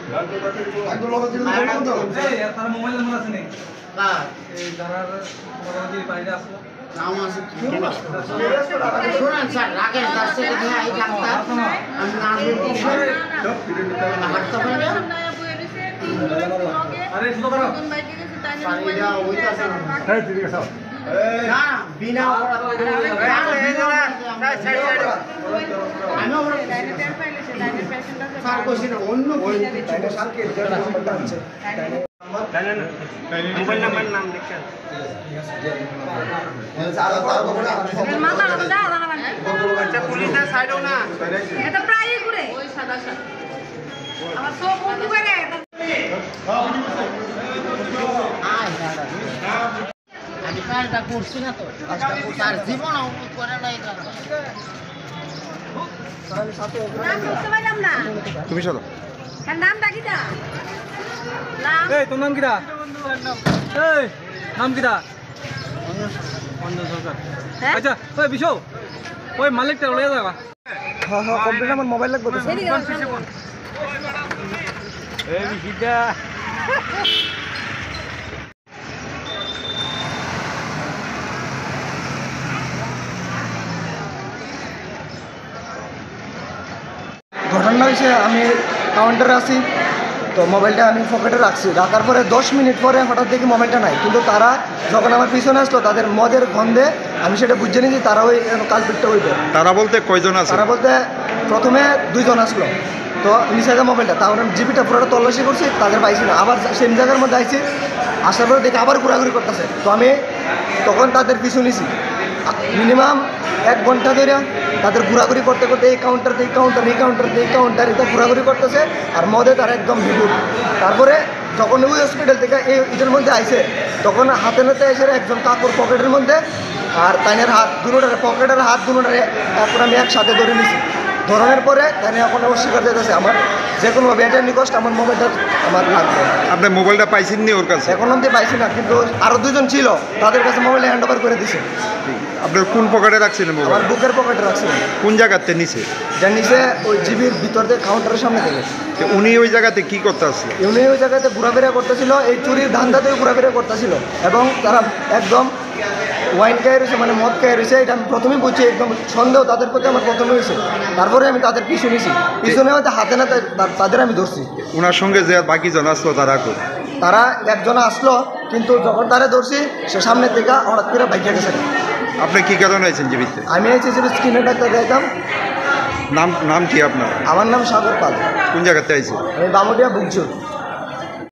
একদম লগা দিলে বলতো এই তার মোবাইল নাম্বার আছে নি কার এই ধারার মোবাইল বাইরে আসলো নাম আছে শুনুন স্যার রাকেশ দাস থেকে দিয়ে এই ডাক্তার আমি নাম দিচ্ছি হাঁটতে পারি না আরে শুনো করো সারিটা হইতাছে না হ্যাঁ ঠিক আছে না বিনা আমি স্যার কইছি না অন্য মোবাইল নাম্বার নাম লিখেন আচ্ছা পুলিশের সাইডও না এটা প্রায় ঘুরে ওই সাদা সাদা আমার সব বন্ধু করে আমি কাজটা করছি না তো তার জীবন করে না এই কাজটা নাম বুঝতে পারলাম না তুমি চলো এর নামটা কি দা নাম এই তোর নাম কিরা এই নাম কিরা অন্য সরকার হ্যাঁ আচ্ছা ওই বিশো ওই মালিকটা লয়ে যাবা হ্যাঁ হ্যাঁ কমপ্লিট আমার মোবাইল লাগবে তো এদিকে আসো। এই বিশিটা ঘটনা হয়েছে আমি কাউন্টারে আছি তো মোবাইলটা আমি পকেটে রাখছি রাখার পরে 10 মিনিট পরে হঠাৎ দেখি মোবাইলটা নাই কিন্তু তারা যখন আমার পিছনে আসলো তাদের মদের গন্ধে আমি সেটা বুঝে নিয়েছি তারা ওই কালপিটটা হইবে তারা বলতে কয়জন আছে? তারা বলতে প্রথমে 2 জন আসলো তো নিচে মোবাইলটা তারপরে জিপিটা পুরোটা তল্লাশি করছি তাদের পাইছি না আবার সেম জায়গার মধ্যে আইছি আসার পরে দেখি আবার ঘোরাঘুরি করতেছে তো আমি তখন তাদের পিছু নিছি মিনিমাম 1 ঘন্টা ধরে তাদের ঘোরাঘুরি করতে করতে এই কাউন্টার এই কাউন্টার এই কাউন্টার এই কাউন্টার এটা ঘোরাঘুরি করতেছে আর মদে তারা একদম বিপুল তারপরে যখন ওই হসপিটাল থেকে এটার মধ্যে আইছে তখন হাতে নাতে এসে একজন কাকুর পকেটের মধ্যে আর তাইনের হাত দুটোটারে পকেটের হাত দুটোটারে এখন আমি একসাথে ধরে নিছি ধরনের পরে তাই এখন অস্বীকার দিতেছে আমার যে কোনোভাবে এটা নিকষ্ট আমার মোবাইলটা আমার লাগবে আপনি মোবাইলটা পাইছেন নি ওর কাছে? এখন অব্দি পাইছি না কিন্তু আরও 2 জন ছিল তাদের কাছে মোবাইল হ্যান্ড ওভার করে দিছে আপনার কোন পকেটে রাখছিলেন আমার মোবাইল? বুকের পকেটে রাখছি কোন জায়গাতে নিচে? যার নিচে ওই জিবির ভিতর দিয়ে কাউন্টারের সামনে থেকে তো উনি ওই জায়গাতে কি করতে আসলো? উনি ওই জায়গাতে ঘোরাফেরা করতেছিল এই চুরির ধান্দাতেও ঘোরাফেরা করতেছিল এবং তারা একদম ওয়াইন খাই রয়েছে মানে মদ খাই রয়েছে এটা আমি প্রথমেই বুঝছি একদম সন্দেহ তাদের প্রতি আমার প্রথমে হয়েছে তারপরে আমি তাদের পিছু নিছি পিছনে হয়তো হাতে না তাদের আমি ধরছি ওনার সঙ্গে যে বাকি জন আসলো তারা কই? তারা একজন আসলো কিন্তু যখন তারা ধরছি সে সামনের দিকে হঠাৎ করে বাইকে গেছে আপনি কি কারণে আছেন জীবিতে? আমি এই হিসেবে স্কিনের ডাক্তার যাইতাম নাম নাম কি আপনার? আমার নাম সাগর পাল কোন জায়গাতে আইছে? আমি বামুডিয়া বুকজুর